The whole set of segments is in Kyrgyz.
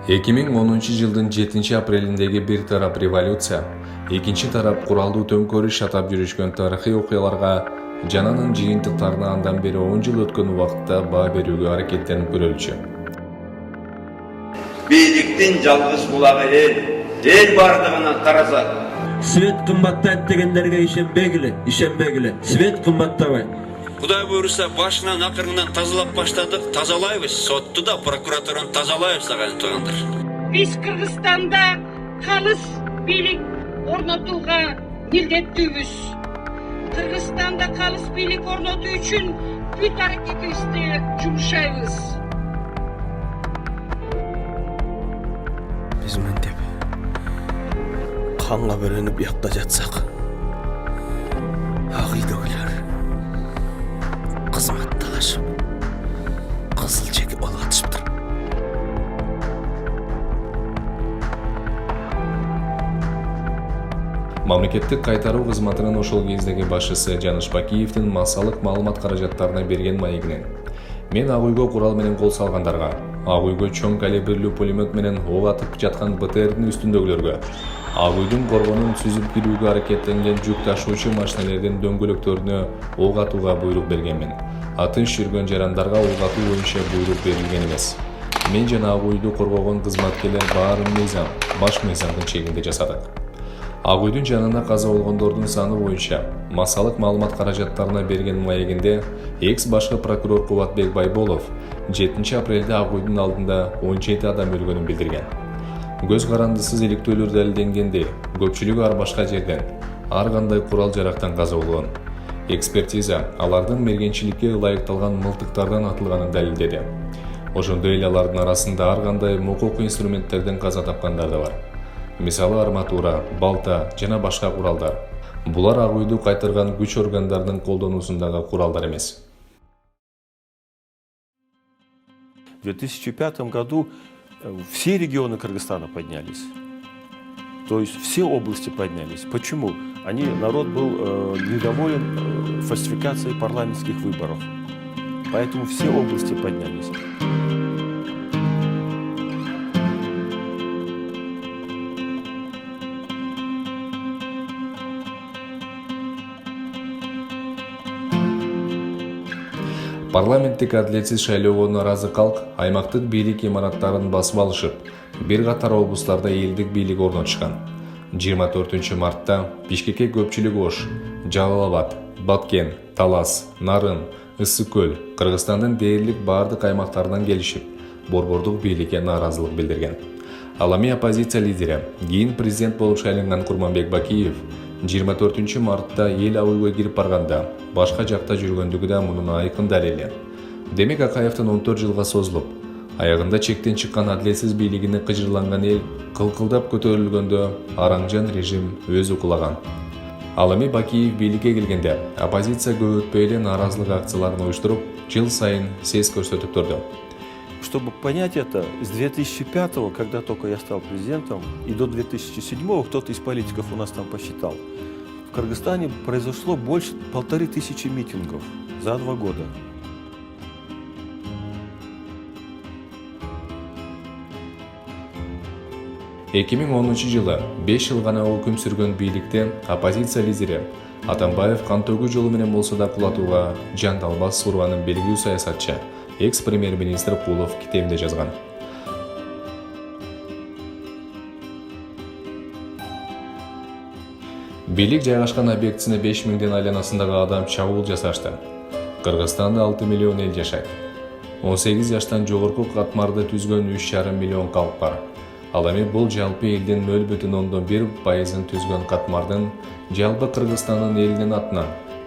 2010-жылдын 7-апрелиндеги бир тарап революция, экинчи тарап куралдуу төңкөрүш атап жүрүшкөн тарыхый окуяларга жананын жыйынтыктарына андан бери 10 жыл өткөн убакытта баа берүүгө аракеттенип көрөлүчү. Бийликтин жалгыз булагы эл бардыгынан караса. Свет кымбаттайт дегендерге ишенбегиле. Свет кымбаттабайт. Кудай буйруса башынан акырынан тазалап баштадык, тазалайбыз. Сотту да, прокуратураны тазалайбыз аган туугандар. Биз Кыргызстанда калыс бийлик орнотууга милдеттүүбүз. Кыргызстанда калыс бийлик орнотуу үчүн бүт аракетибизди жумшайбыз. Биз мынтип канга бөлөнүп биякта жатсак, ак үйдөгүлөр кызматташып кызыл чеки болуп атышыптыр. Мамлекеттик кайтаруу кызматынын ошол кездеги башчысы Жаныш Бакиевдин массалык маалымат каражаттарына берген маегинен: мен ак үйгө курал менен кол салгандарга, ак үйгө чоң калибрлүү пулемет менен ок атып жаткан БТРдин үстүндөгүлөргө, ак үйдүн коргонун сүзүп кирүүгө аракеттенген жүк ташуучу машинелердин дөңгөлөктөрүнө ок атууга буйрук бергенмин. Атыш жүргөн жарандарга ок атуу боюнча буйрук берилген эмес. Мен жана ак үйдү коргогон кызматкерлер баарын баш мыйзамдын чегинде жасадык. Ак үйдүн жанына каза болгондордун саны боюнча массалык маалымат каражаттарына берген маегинде экс башкы прокурор Кубатбек Байболов 7-апрелде ак үйдүн алдында 17 адам өлгөнүн билдирген. Көз карандысыз иликтөөлөр далилденгендей, көпчүлүгү ар башка жерден, ар кандай курал жарактан каза болгон. Экспертиза алардын мергенчиликке ылайыкталган мылтыктардан атылганын далилдеди. Ошондой эле алардын арасында ар кандай мукук инструменттерден каза тапкандар да бар. Мисалы арматура, балта жана башка куралдар. Булар ак үйдү кайтарган күч органдарынын колдонуусундагы куралдар эмес. В 2005 году все регионы Кыргызстана поднялись. То есть все области поднялись. Почему? Народ был недоволен фальсификацией парламентских выборов. Поэтому все области поднялись. Парламенттик адилетсиз шайлоого нааразы калк аймактык бийлик имараттарын басып алышып, бир катар облустарда элдик бийлик орнотушкан. 24 мартта Бишкекке көпчүлүк Ош, Жалал-Абад, Баткен, Талас, Нарын, Ысык көл, Кыргызстандын дээрлик бардык аймактарынан келишип, борбордук бийликке нааразылык билдирген. Ал эми оппозиция лидери, кийин президент болуп шайланган Курманбек Бакиев 24 мартта эл ак үйгө кирип барганда башка жакта жүргөндүгү да мунун айкын далили. Демек Акаевдин 14 жылга созулуп, аягында чектен чыккан адилетсиз бийлигине кыжырланган эл кылкылдап көтөрүлгөндө араңжан режим өз укулаган. Ал эми Бакиев бийликке келгенде оппозиция көп өтпөй эле нааразылык акцияларын уюштуруп, жыл сайын сес көрсөтүп турду. Чтобы понять это, с 2005, когда только я стал президентом, и до 2007, кто-то из политиков у нас там посчитал, в Кыргызстане произошло больше 1500 митингов за 2 года. жылы 5 жыл гана өкүм сүргөн бийликте оппозиция лидери Атамбаев кан төгүү жолу менен болсо да кулатууга жан талбас сурганын белгилүү саясатчы экс-премьер-министр Кулов китебинде жазган. Бийлик жайгашкан объектисине 5000ден айланасындагы адам чабуул жасашты. Кыргызстанда 6 миллион эл жашайт. 18 жаштан жогорку катмарды түзгөн 3,5 миллион калк бар. Ал эми бул жалпы элдин 0,1% түзгөн катмардын жалпы Кыргызстандын элинин атынан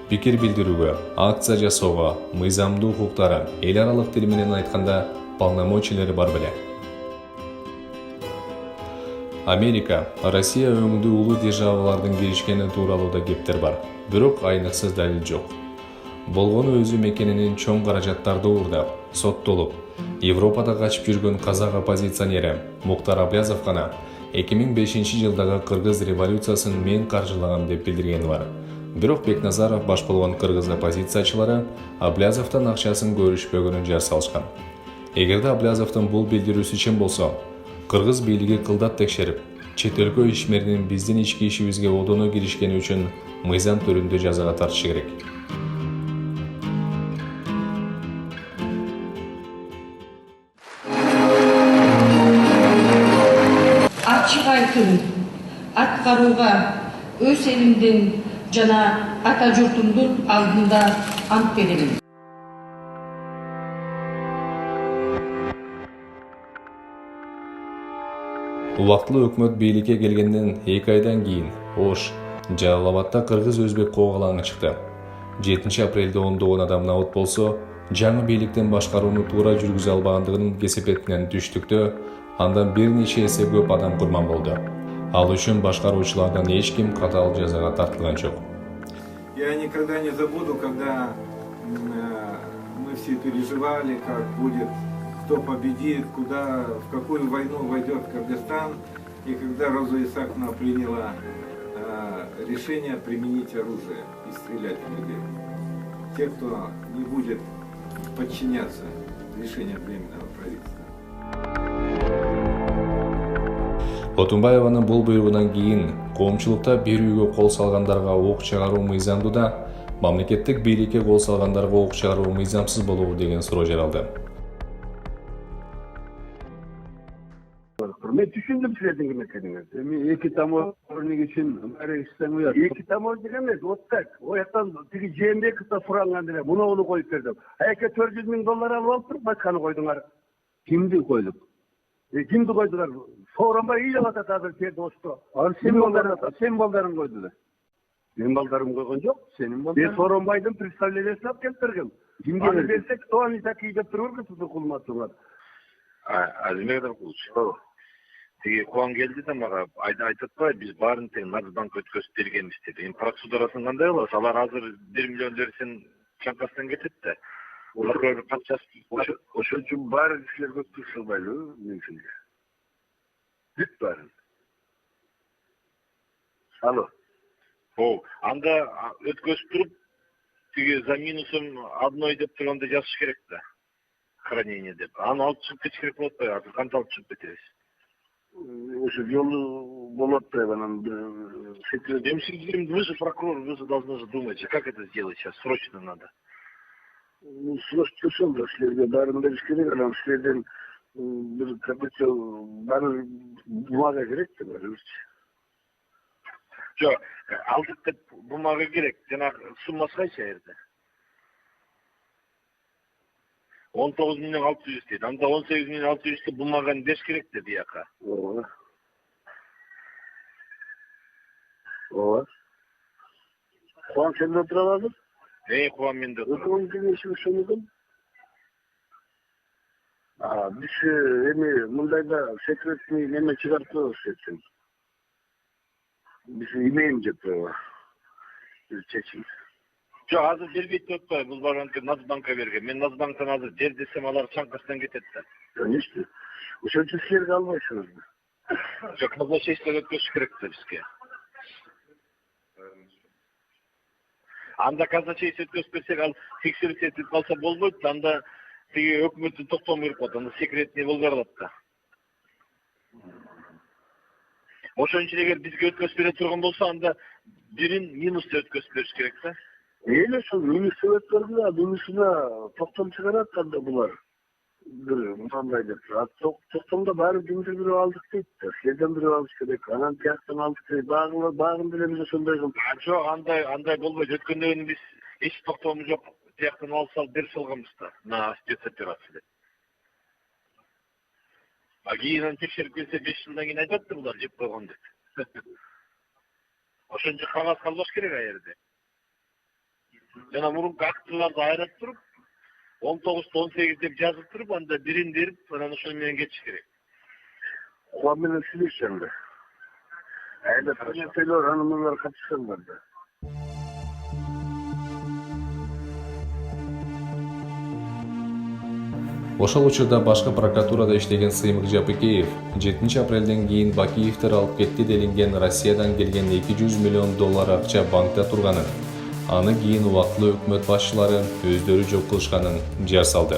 пикир билдирүүгө, акция жасоого, мыйзамдуу укуктары, эл аралык тил менен айтканда полномочиялары бар беле. Америка, Россия өңдүү улуу державалардын киришкени тууралуу да кептер бар, бирок айныксыз далил жок. Болгону өзү мекенинин чоң каражаттарды уурдап, соттолуп, Европада качып жүргөн казак оппозиционери Муктар Аблязов гана 2005 жылдагы кыргыз революциясын мен каржылагам деп билдиргени бар. Бирок Бекназаров баш болгон кыргыз оппозициячылары Аблязовдун акчасын көрүшпөгөнүн жар салышкан. Эгерде Аблязовдун бул билдирүүсү чын болсо, Кыргыз бийлиги кылдат текшерип, чет өлкө ишмеринин биздин ички ишибизге одоно киришкени үчүн мыйзам түрүндө жазага тартышы керек. Ачык айкын аткарууга өз элимдин жана ата журтумдун алдында ант беремин. Убактылуу өкмөт бийликке келгенден 2 айдан кийин Ош, Жалал-Абадда кыргыз-өзбек коогалаңы чыкты. 7 апрелде 10 адам набыт болсо, жаңы бийликтен башкарууну туура жүргүзө албагандыгынын кесепетинен түштүктө, андан бир нече эсе көп адам курман болду. Ал үчүн башкаруучулардан эч ким катаал жазага тартылган жок. Я никогда не забуду, когда мы все переживали, как будет, кто победит, куда, в какую войну войдет Кыргызстан, и когда Роза Исааковна приняла решение применить оружие и стрелять в людей. Те, кто не будет подчиняться решению Временного правительства. Отунбаеванын бул буйругунан кийин коомчулукта бир үйгө кол салгандарга ок чыгаруу мыйзамдуу да, мамлекеттик бийликке кол салгандарга ок чыгаруу мыйзамсыз болобу деген суроо жаралды. Мен түшүндүм силердин ким экениңизди. Эми эки таможник үчүн барышсаң уят. Эки таможник эмес, вот так. Ояктан тиги Жээнбековдо суранган деле муну коюп бердим. Эке 400 000 доллар алып алыптыр, башканы койдуңар. Кимди койдук? Кимди койдуңар? Сооронбай үй атат азыр жерде Ошто. Ал сен балдарын койду да. Мен балдарым койгон жок, сенин балдарың. Мен Сооронбайдын представлениесин алып келип бергем. Кимге берсек, то они такие деп турган кызды кулматыңар. Азимедер кулчу. Тиги куан келди да мага айтып атпай, биз баарын тең Нацбанкка өткөзүп бергенбиз деп. Эми процедурасын кандай болот? Алар азыр 1 миллион берсин чанкасынан кетет да. Олар катчасы Ошон үчүн баары кишилерге өткөзүлбайлы мүмкүн. Бүт баарын. Алло. Анда өткөзүп туруп, тиги за минусом одной деп турганда жазыш керек да. Хранение деп. Аны алып чыгып кетиш керек болот да, азыр кантип алып чыгып кетебиз? Ошо жолу болот да, анан секрет. Вы же прокурор, вы же должны думать, как это сделать сейчас, срочно надо. Срочно ошол да, силерге баарын бериш керек, анан силерден бир какой-то баары бумага керек да, баарыбызчы. Жок, алдык деп бумага керек, жанагы суммасы кайча жерде? 19.600 дейт. Анда 18.600 бумаганы бериш керек да бияка. Ооба. Куан сенде отура аласың? Куан менде отура. Өкмөт кеңеши ошондон. Биз эми мындайда секретный неме чыгарып коебуз экен. Биз имеем деп чечим. Жок, азыр бербейт деп атпайбы, бул барганкы Нацбанкка берген. Мен Нацбанктан азыр жер десем алар чанкасынан кетет да. Конечно. Ошон үчүн силерге албайсыңызбы? Жок, казначействого өткөзүш керек да бизге. Анда казначейство өткөзүп берсек, ал текшерип этип калса болбойт, анда тиги өкмөттүн токтому берип коет, анда секретный болуп калат да. Ошон үчүн эгер бизге өткөзүп бере турган болсо, анда бирин минусты өткөзүп бериш керек да. Эле ошол минусты өткөрдү, минусуна токтом чыгарат анда булар. Бир мындай деп. Токтомдо баары жумуш алдык дейт да. Силерден бирөө алыш керек. Анан тияктан алдык дейт. Багын деле биз ошондой кылдык. Жок, андай болбойт. Өткөндөн биз эч токтомубуз жок. Тияктан алып салып берип салганбыз да. На спецоперация деп. Кийин текшерип келсе 5 жылдан кийин айтат да булар жеп койгон деп. Ошон үчүн кагаз калбаш керек а жерде. Жана мурунку актыларды айырып туруп, 19-18 деп жазып туруп, анда бирин берип, анан ошол менен кетиш керек. Куан менен сүйлөшсөңбү? Айда президенттер анын катышкандар да. Ошол учурда башкы прокуратурада иштеген Сыймык Жапыкеев 7 апрелден кийин Бакиевдер алып кетти делинген Россиядан келген 200 миллион доллар акча банкта турганын, аны кийин убактылуу өкмөт башчылары өздөрү жок кылышканын жар салды.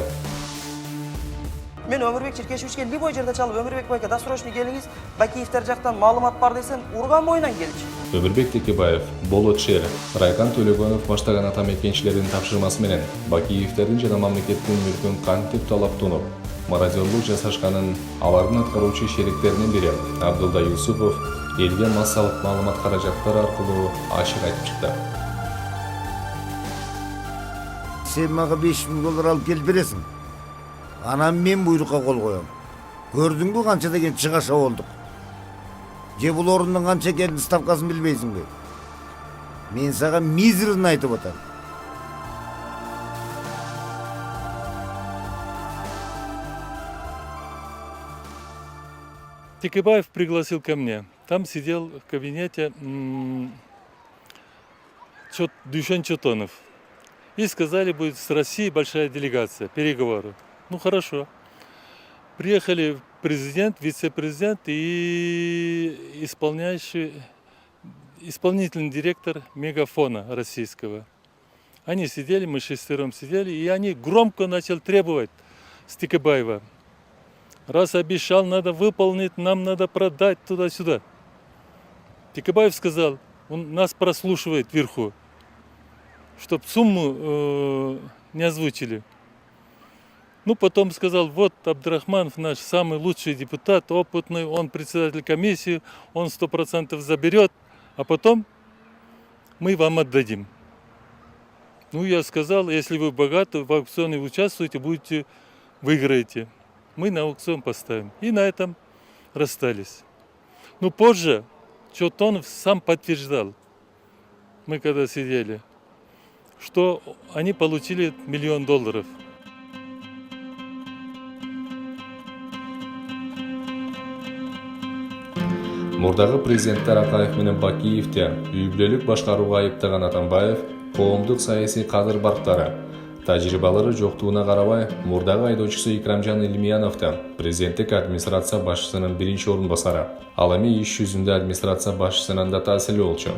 Мен Өмірбек Черкешевичке любой жерде чалып, Өмірбек байка досрочный келиңиз, Бакиевтер жактан маалымат бар десем, урган бойынан келчү. Өмірбек Текебаев, Болот Шер, Райкан Төлөгөнов баштаган атамекенчилердин тапшырмасы менен Бакиевтердин жана мамлекеттин мүлкүн кантип талап тунуп, мародёрлук жасашканын алардын аткаруучу шериктеринин бири Абдулда Юсупов элге массалык маалымат каражаттары аркылуу ачык айтып чыкты. Сен мага $5000 алып келип бересиң. Анан мен буйрукка кол коем. Көрдүңбү канча деген чыгаша болдук. Же бул орундун канча экенин ставкасын билбейсиңби? Мен сага мизерин айтып атам. Текебаев пригласил ко мне. Там сидел в кабинете Дюшен Чотонов. И сказали, будет с Россией большая делегация, переговоры. Ну хорошо. Приехали президент, вице-президент и исполнительный директор Мегафона российского. Они сидели, мы шестером сидели, и они громко начали требовать с Текебаева. Раз обещал, надо выполнить, нам надо продать туда-сюда. Текебаев сказал, он нас прослушивает вверху, чтоб сумму не озвучили. Ну, потом сказал, вот Абдрахманов наш самый лучший депутат, опытный, он председатель комиссии, он 100% заберет, а потом мы вам отдадим. Ну, я сказал, если вы богаты, в аукционе участвуете, выиграете. Мы на аукцион поставим. И на этом расстались. Но позже Чотонов сам подтверждал, мы когда сидели, что они получили $1 миллион. Мурдагы президенттер Акаев менен Бакиевти үй бүлөлүк башкарууга айыптаган Атамбаев коомдук саясий кадыр-барктары, тажрыйбалары жоктугуна карабай, мурдагы айдоочусу Икрамжан Илмияновду президенттик администрация башчысынын биринчи орун басары, ал эми иш жүзүндө администрация башчысынан да таасирлүү болчу.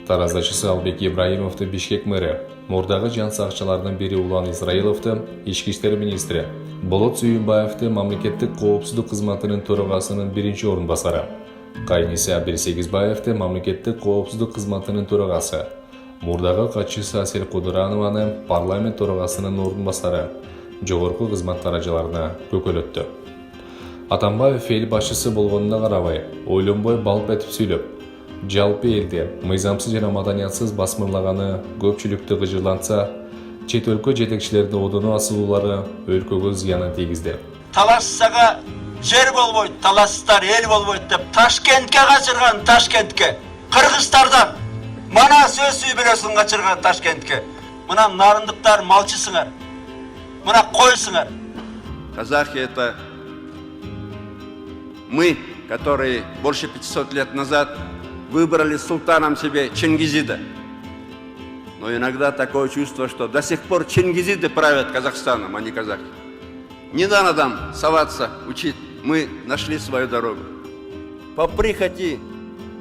Тараздачысы Албек Ибраимовду Бишкек мэри, мурдагы жан сакчылардын бири Улан Израиловду ички иштер министри, Болот Сүйүнбаевду мамлекеттик коопсуздук кызматынын төрагасынын биринчи орун басары, Кайниса Берсегизбаевду мамлекеттик коопсуздук кызматынын төрагасы, мурдагы катчысы Асель Кудуранованы парламент төрагасынын орун басары, жогорку кызмат даражаларына көкөлөттү. Атамбаев эл башчысы болгонуна карабай, ойлонбой балп этип сүйлөп, жалпы элде мыйзамсыз жана маданиятсыз басмырлаганы көпчүлүктү кыжырлантса, чет өлкө жетекчилердин одону асылуулары өлкөгө зыянын тийгизди. Талассага жер болбойт, талассыздар эл болбойт деп Ташкентке качырган, Ташкентке. Кыргызстардан мана сөз сүйбөлөсүн качырган Ташкентке. Мына нарындыктар малчысыңар. Мына койсуңар. Казахи — это мы, которые больше 500 лет назад выбрали султаном себе Чингизида. Но иногда такое чувство, что до сих пор чингизиды правят Казахстаном, а не казахи. Не надо нам соваться, учить. Мы нашли свою дорогу. По прихоти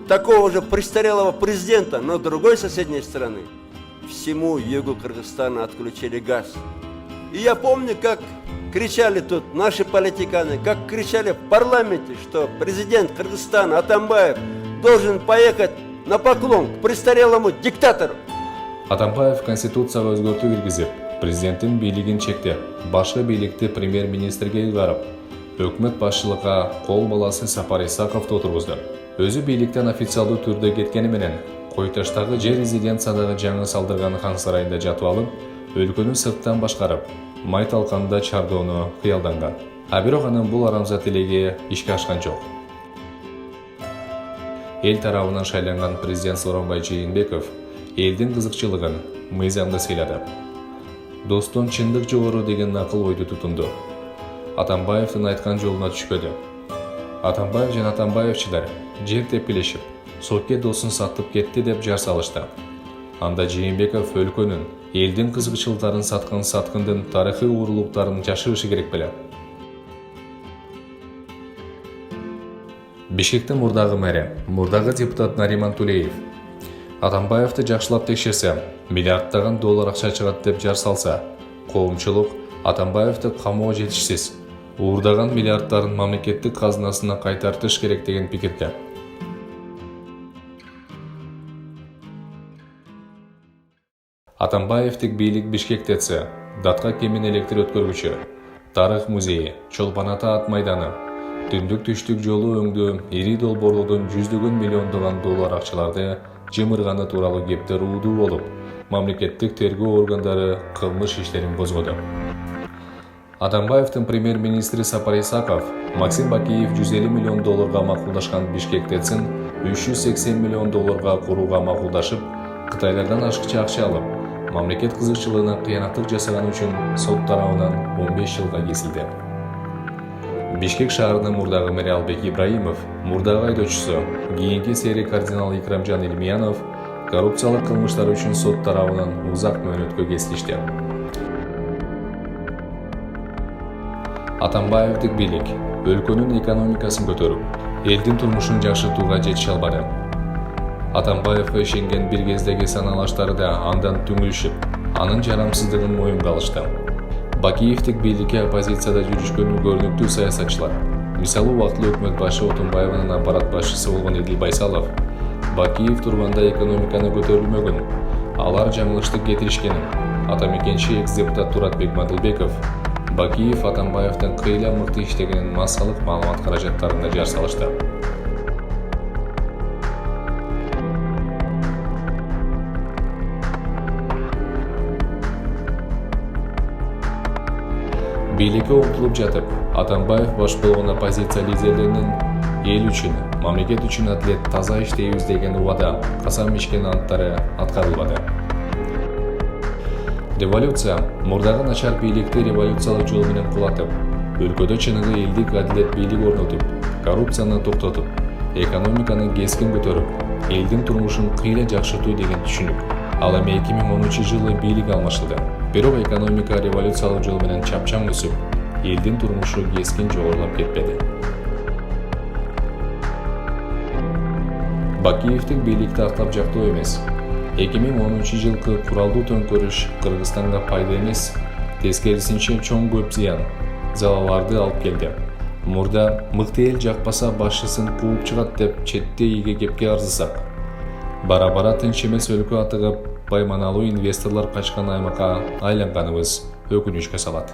такого же престарелого президента, но другой соседней страны, всему югу Кыргызстана отключили газ. И я помню, как кричали тут наши политиканы, как кричали в парламенте, что президент Кыргызстана Атамбаев должен поехать на поклон к престарелому диктатору. Атамбаев конституцияга өзгөртүү киргизип, президенттин бийлигин чектеп, башкы бийликти премьер-министрге ыйгарып, өкмөт башчылыкка кол баласы Сапар Исаковду отургузду. Өзү бийликтен официалдуу түрдө кеткени менен, Койташтагы жер резиденциядагы жаңы салдырган хан сарайында жатып алып, өлкөнү сырттан башкарып, май талканында чардоону кыялданган. А бирок анын бул арамзат элеги ишке ашкан жок. Эл тарабынан шайланган президент Сооронбай Жээнбеков элдин кызыкчылыгын мыйзамда сыйлады. Достон чындык жогору деген акыл ойду тутунду. Атамбаевдин айткан жолуна түшпөдү. Атамбаев жана Атамбаевчилар жер тепкилешип, Сокке досын сатып кетти деп жар салышты. Анда Жээнбеков өлкөнүн, элдин кызыкчылыктарын саткан саткындын тарыхый уурулуктарын жашырышы керек беле. Бишкектин мурдагы мэри, мурдагы депутат Нариман Тулеев Атамбаевди жакшылап текшерсе, $миллиарддаган акча чыгат деп жар салса, коомчулук Атамбаевди камоо жетишсиз, уурдаган миллиарддарын мамлекеттик казынасына кайтартыш керек деген пикирде. Атамбаевдик бийлик Бишкек ТЭЦ, Датка кемен электр өткөргүчү, Тарых музейи, Чолпон Ата ат майданы, түндүк түштүк жолу өңдүү ири долбоорлордун жүздөгөн миллиондогон доллар акчаларды жымырганы тууралуу кептер уудуу болуп, мамлекеттик тергөө органдары кылмыш иштерин козгоду. Атамбаевдин премьер-министри Сапар Исаков Максим Бакиев 150 миллион долларга макулдашкан Бишкек ТЭЦин 380 миллион долларга курууга макулдашып, Кытайлардан ашыкча акча алып, мамлекет кызыкчылыгына кыянаттык жасаган үчүн сот тарабынан 15 жылга кесилди. Бишкек шаарынын мурдагы мэри Албек Ибраимов, мурдагы айдоочусу, кийинки сэри кардинал Икрамжан Илмиянов коррупциялык кылмыштар үчүн сот тарабынан узак мөөнөткө кесилишти. Атамбаевдик бийлик өлкөнүн экономикасын көтөрүп, элдин турмушун жакшыртууга жетише албады. Атамбаевга ишенген бир кездеги саналаштары да андан түңүлүшүп, анын жарамсыздыгын моюнга алышты. Бакиевдик бийликке оппозицияда жүрүшкөн көрүнүктүү саясатчылар, мисалы убактылуу өкмөт башы Отунбаеванын аппарат башчысы болгон Эдил Байсалов, Бакиев турганда экономиканы көтөрүлмөгөн, алар жаңылыштык кетиришкенин, атамекенчи экс-депутат Туратбек Мадылбеков Бакиев Атамбаевдин кыйла мыкты иштегенин массалык маалымат каражаттарында жар салышты. Бийликке умтулуп жатып, Атамбаев баш болгон оппозиция лидерлеринин эл үчүн, мамлекет үчүн адилет таза иштейбиз деген убада, касам ичкен анттары аткарылбады. Революция мурдагы начар бийликти революциялык жол менен кулатып, өлкөдө чыныгы элдик адилет бийлик орнотуп, коррупцияны токтотуп, экономиканы кескин көтөрүп, элдин турмушун кыйла жакшыртуу деген түшүнүк. Ал эми 2013-жылы бийлик алмашылды. Бирок экономика революциялык жол менен чапчаң өсүп, элдин турмушу кескин жогорулап кетпеди. Бакиевдик бийликти актап жактоо эмес. 2013-жылкы куралдуу төңкөрүш Кыргызстанга пайда эмес, тескерисинче чоң көп зыян, залаларды алып келди. Мурда мыкты эл жакпаса башчысын кууп чыгат деп четте ийге кепке арзысак, бара-бара тынч эмес өлкө атыгып, байманалуу инвесторлор качкан аймакка айланганыбыз өкүнүчкө салат.